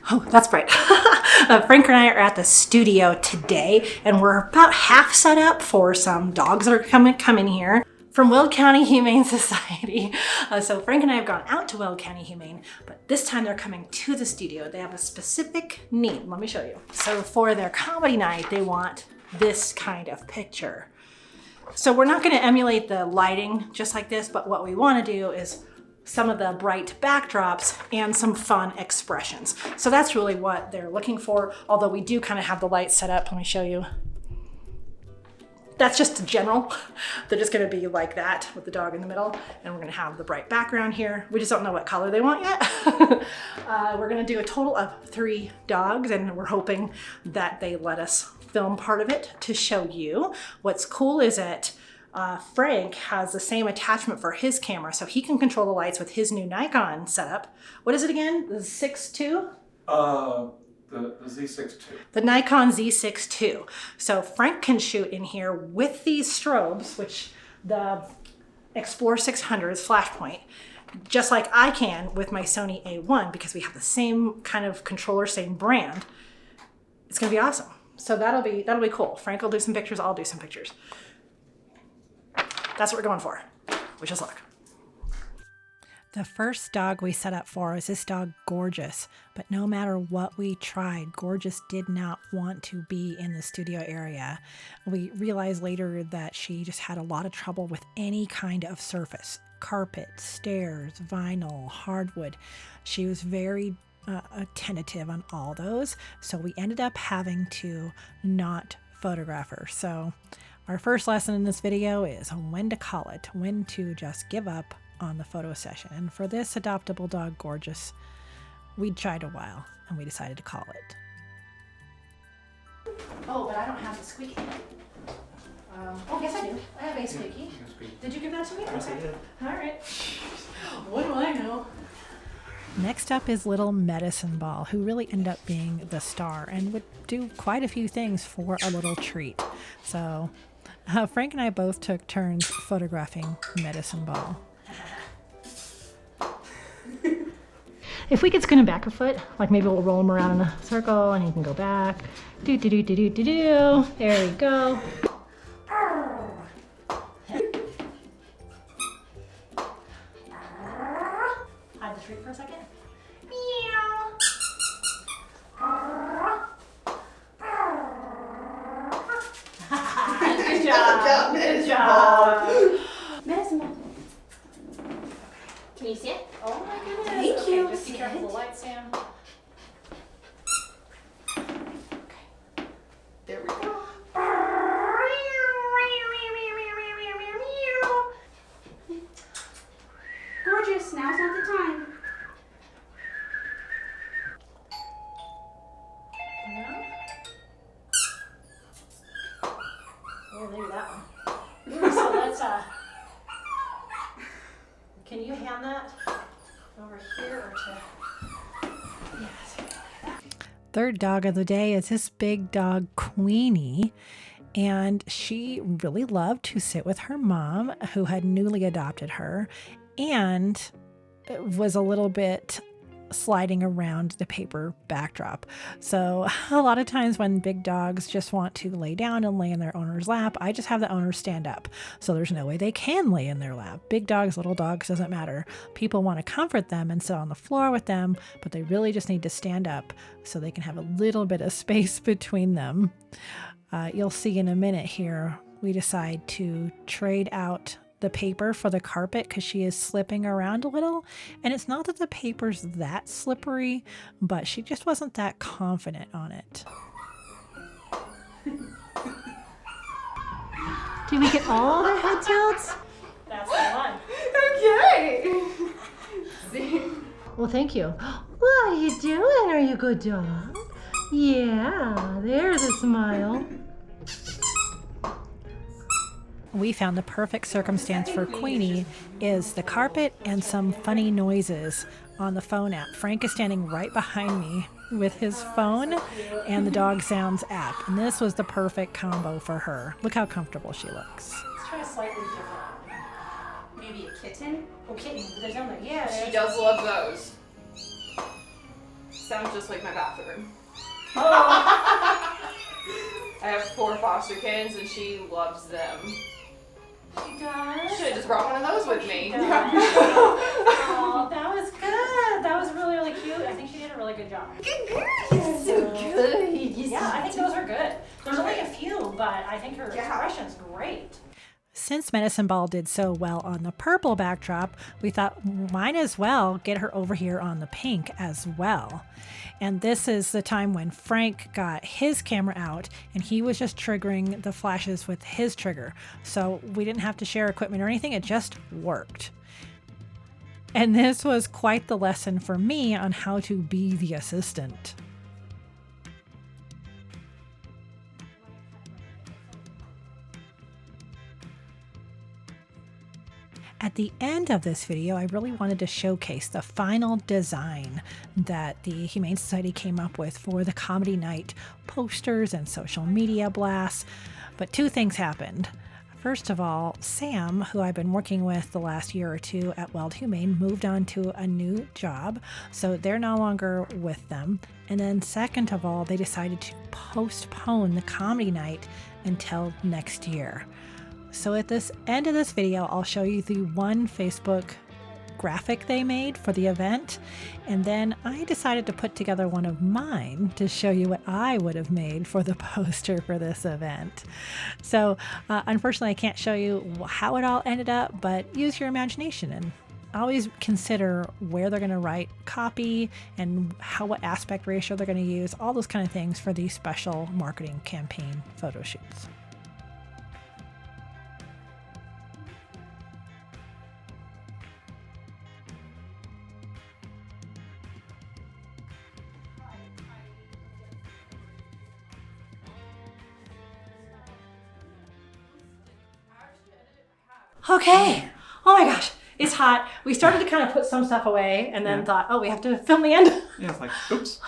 Oh, that's bright. Frank and I are at the studio today, and we're about half set up for some dogs that are coming here from Will County Humane Society. So Frank and I have gone out to Will County Humane, but this time they're coming to the studio. They have a specific need. Let me show you. So for their comedy night, they want this kind of picture. So we're not going to emulate the lighting just like this, but what we want to do is some of the bright backdrops and some fun expressions. So that's really what they're looking for, although we do kind of have the lights set up. Let me show you. That's just general. They're just going to be like that with the dog in the middle, and we're going to have the bright background here. We just don't know what color they want yet. We're going to do a total of 3 dogs, and we're hoping that they let us film part of it to show you. What's cool is that Frank has the same attachment for his camera, so he can control the lights with his new Nikon setup. What is it again? The 6.2? The Z6 II. The Nikon Z6 II. So Frank can shoot in here with these strobes, which the Explore 600 is flash point, just like I can with my Sony A1 because we have the same kind of controller, same brand. It's gonna be awesome. So that'll be cool. Frank will do some pictures, I'll do some pictures. That's what we're going for. Wish us luck. The first dog we set up for is this dog, Gorgeous. But no matter what we tried, Gorgeous did not want to be in the studio area. We realized later that she just had a lot of trouble with any kind of surface. Carpet, stairs, vinyl, hardwood. She was very tentative on all those. So we ended up having to not photograph her. So our first lesson in this video is when to call it, when to just give up on the photo session. And for this adoptable dog, Gorgeous, we tried a while and we decided to call it. Oh, but I don't have the squeaky. Oh, yes I do. I have a squeaky. Did you give that to me? Yes, I did. All right. What do I know? Next up is little Medicine Ball, who really ended up being the star and would do quite a few things for a little treat. So Frank and I both took turns photographing Medicine Ball. If we could spin him back a foot, like maybe we'll roll him around in a circle and he can go back. Do, do, do, do, do, do, do. There we go. Hide the treat for a second. Meow. Good job. Good job. Medicine Ball. Can you see it? Oh my goodness. Thank you. Just be careful of the lights, Sam. There we go. Gorgeous, now's not the time. Oh, maybe that one. So let's, can you hand that over here or to, yes. Third dog of the day is this big dog, Queenie. And she really loved to sit with her mom, who had newly adopted her, and was a little bit sliding around the paper backdrop. So a lot of times when big dogs just want to lay down and lay in their owner's lap, I just have the owner stand up. So there's no way they can lay in their lap. Big dogs, little dogs, doesn't matter. People want to comfort them and sit on the floor with them, but they really just need to stand up so they can have a little bit of space between them. You'll see in a minute here, we decide to trade out the paper for the carpet because she is slipping around a little. And it's not that the paper's that slippery, but she just wasn't that confident on it. Did we get all the head tilts? That's the one. Okay. Well, thank you. What are you doing? Are you a good dog? Yeah, there's a smile. We found the perfect circumstance for Queenie is the carpet and some funny noises on the phone app. Frank is standing right behind me with his phone and the Dog Sounds app. And this was the perfect combo for her. Look how comfortable she looks. Let's try a slightly different. Maybe a kitten? Oh, kitten. There's no, yeah. She does love those. Sounds just like my bathroom. Oh. I have 4 foster kids and she loves them. She does. Should have just brought one of those with me. Oh, that was good. That was really, really cute. I think she did a really good job. Good girl. You're so good. Yeah, I think those are good. There's only a few, but I think her Yeah. expression's great. Since Medicine Ball did so well on the purple backdrop, we thought might as well get her over here on the pink as well. And this is the time when Frank got his camera out and he was just triggering the flashes with his trigger. So we didn't have to share equipment or anything, it just worked. And this was quite the lesson for me on how to be the assistant. At the end of this video, I really wanted to showcase the final design that the Humane Society came up with for the comedy night posters and social media blasts. But 2 things happened. First of all, Sam, who I've been working with the last year or 2 at Wild Humane, moved on to a new job, so they're no longer with them. And then second of all, they decided to postpone the comedy night until next year. So at this end of this video, I'll show you the one Facebook graphic they made for the event. And then I decided to put together one of mine to show you what I would have made for the poster for this event. So unfortunately, I can't show you how it all ended up, but use your imagination and always consider where they're going to write copy and what aspect ratio they're going to use, all those kind of things for these special marketing campaign photo shoots. Okay. Oh my gosh. It's hot. We started to kind of put some stuff away and then thought, oh, we have to film the end. Yeah, it's like, oops.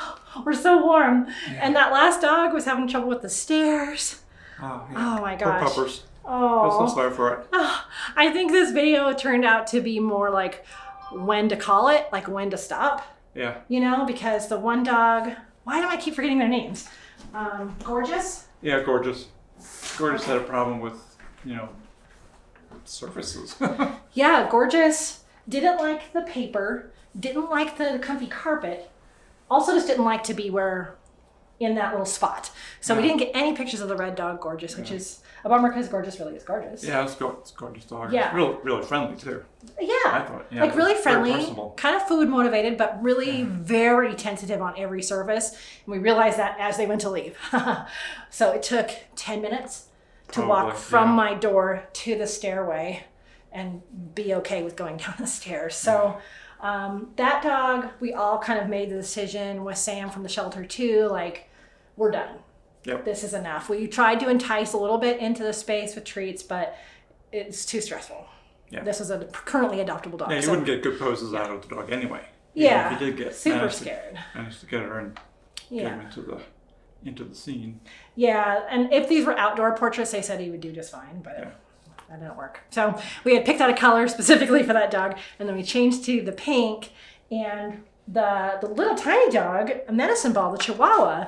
We're so warm. Yeah. And that last dog was having trouble with the stairs. Oh, yeah. Oh my Poor gosh. puppers. Oh. I'm so sorry for it. Oh, I think this video turned out to be more like when to call it, like when to stop. Yeah. You know, because the one dog, why do I keep forgetting their names? Gorgeous? Yeah, Gorgeous. Gorgeous had a problem with, surfaces. Yeah, Gorgeous didn't like the paper, didn't like the comfy carpet, also just didn't like to be in that little spot. So we didn't get any pictures of the red dog Gorgeous, which is a bummer because Gorgeous really is gorgeous. Yeah, it's a gorgeous dog. Yeah. Really friendly too. Yeah. I thought. Yeah, like really very friendly, personable. kind of food motivated, but really very tentative on every surface. And we realized that as they went to leave. So it took 10 minutes to walk from my door to the stairway and be okay with going down the stairs. So that dog, we all kind of made the decision with Sam from the shelter too, like, we're done. Yep. This is enough. We tried to entice a little bit into the space with treats, but it's too stressful. Yeah. This is a currently adoptable dog. Yeah, you so, wouldn't get good poses out of the dog anyway. Yeah. Even if you did get super managed scared. Managed to get her and get him into the scene. Yeah, and if these were outdoor portraits, they said he would do just fine, but that didn't work. So we had picked out a color specifically for that dog, and then we changed to the pink, and the little tiny dog, a medicine ball, the Chihuahua,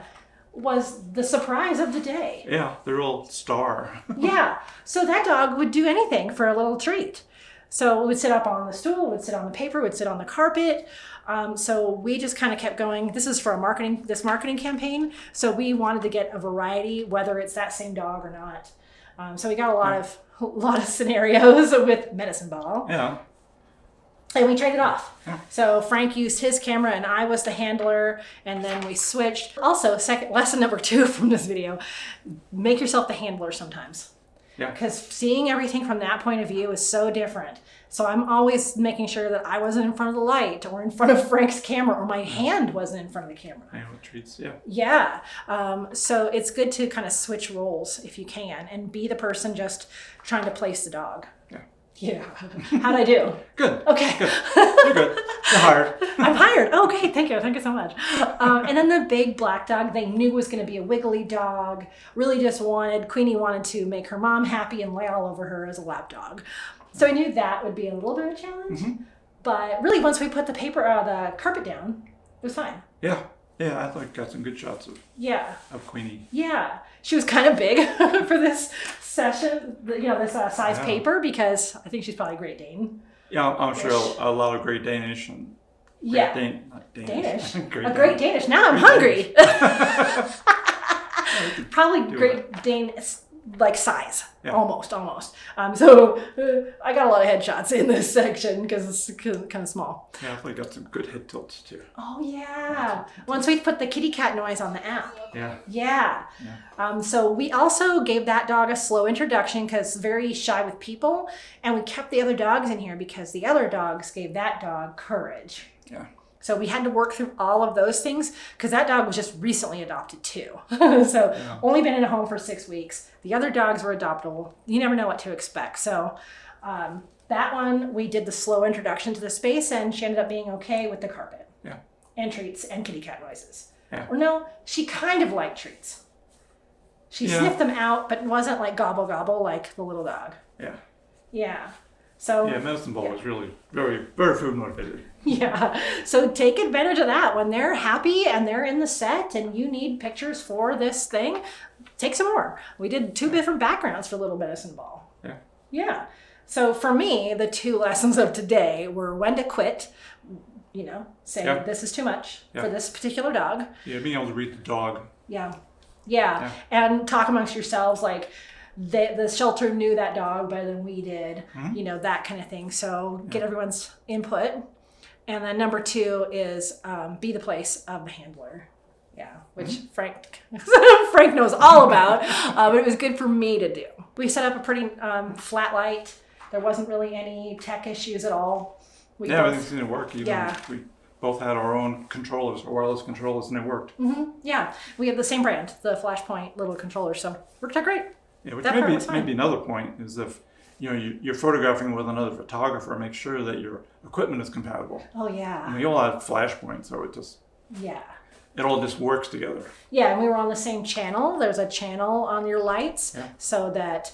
was the surprise of the day. Yeah, the real star. Yeah, so that dog would do anything for a little treat. So it would sit up on the stool, it would sit on the paper, it would sit on the carpet. So we just kind of kept going. This is for this marketing campaign. So we wanted to get a variety, whether it's that same dog or not. So we got a lot of scenarios with Medicine Ball. Yeah. And we traded off. Yeah. So Frank used his camera and I was the handler, and then we switched. Also, lesson number 2 from this video, make yourself the handler sometimes. Yeah. Because seeing everything from that point of view is so different. So I'm always making sure that I wasn't in front of the light or in front of Frank's camera or my hand wasn't in front of the camera. Yeah, with treats, yeah. Yeah. So it's good to kind of switch roles if you can and be the person just trying to place the dog. Yeah. Yeah. How'd I do? Good. Okay. Good. You're good. You're hired. I'm hired. Okay, thank you. Thank you so much. And then the big black dog, they knew was going to be a wiggly dog. Really just Queenie wanted to make her mom happy and lay all over her as a lap dog. So I knew that would be a little bit of a challenge. Mm-hmm. But really, once we put the carpet down, it was fine. Yeah. Yeah, I think got some good shots of Queenie. Yeah. She was kind of big for this session, this size paper, because I think she's probably a Great Dane. Yeah, I'm sure a lot of Great Danish and Danish. Great Danish. Now I'm hungry. Probably Great Dane like size, almost. So I got a lot of headshots in this section because it's kind of small. Yeah, I think got some good head tilts too. Oh yeah. Once we put the kitty cat noise on the app. Yeah. So we also gave that dog a slow introduction because very shy with people, and we kept the other dogs in here because the other dogs gave that dog courage. Yeah. So we had to work through all of those things because that dog was just recently adopted too. Only been in a home for 6 weeks. The other dogs were adoptable. You never know what to expect. So that one, we did the slow introduction to the space, and she ended up being okay with the carpet. Yeah. And treats and kitty cat noises. Yeah. Or no, she kind of liked treats. She sniffed them out, but wasn't like gobble gobble like the little dog. Yeah. Yeah. So Medicine Ball was really very, very food motivated. Yeah. So take advantage of that. When they're happy and they're in the set and you need pictures for this thing, take some more. We did 2 different backgrounds for Little Medicine Ball. Yeah. Yeah. So for me, the 2 lessons of today were when to quit, say this is too much for this particular dog. Yeah, being able to read the dog. Yeah. And talk amongst yourselves like, the shelter knew that dog better than we did, that kind of thing. So get everyone's input. And then number 2 is be the place of the handler. Yeah, which Frank knows all about, but it was good for me to do. We set up a pretty flat light. There wasn't really any tech issues at all. Everything seemed to work. We both had our own controllers, our wireless controllers, and they worked. Mm-hmm. Yeah, we have the same brand, the Flashpoint little controller, so worked out great. Yeah, which maybe another point is if you're photographing with another photographer, make sure that your equipment is compatible. Oh yeah. And we all have Flashpoint, so it all just works together. Yeah, and we were on the same channel. There's a channel on your lights, so that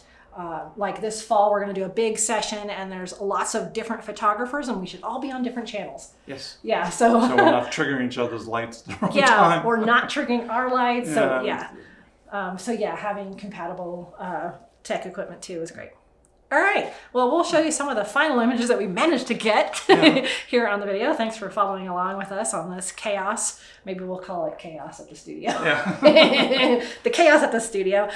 like this fall we're going to do a big session, and there's lots of different photographers, and we should all be on different channels. Yes. Yeah. So we're not triggering each other's lights at the wrong time. Or not triggering our lights. So having compatible tech equipment too is great. All right. Well, we'll show you some of the final images that we managed to get here on the video. Thanks for following along with us on this chaos. Maybe we'll call it chaos at the studio. Yeah. The chaos at the studio.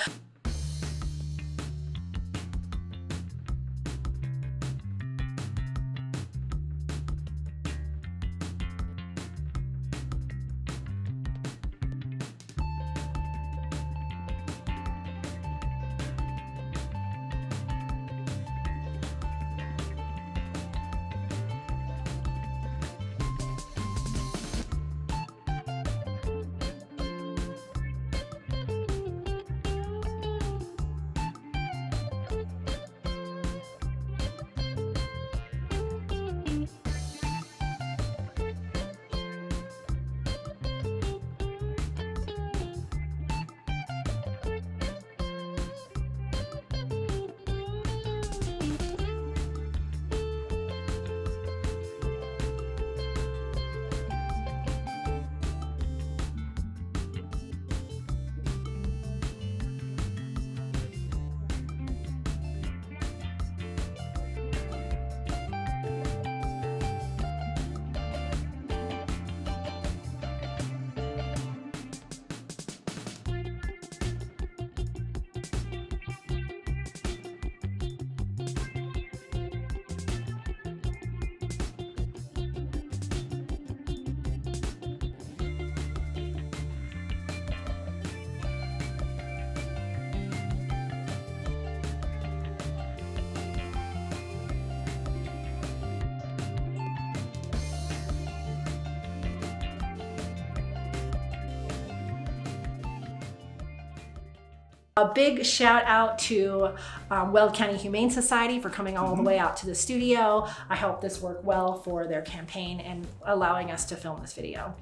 A big shout out to Weld County Humane Society for coming all the way out to the studio. I hope this worked well for their campaign and allowing us to film this video.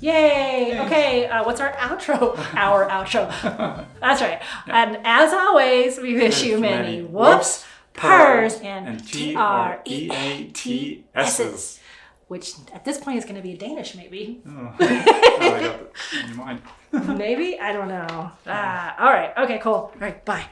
Yay! Okay, what's our outro? Our outro. That's right. And as always, we wish you many whoops, purrs, and TREATS's. which at this point is going to be a Danish maybe. Oh, I got that in your mind. Maybe? I don't know. All right. Okay, cool. All right, bye.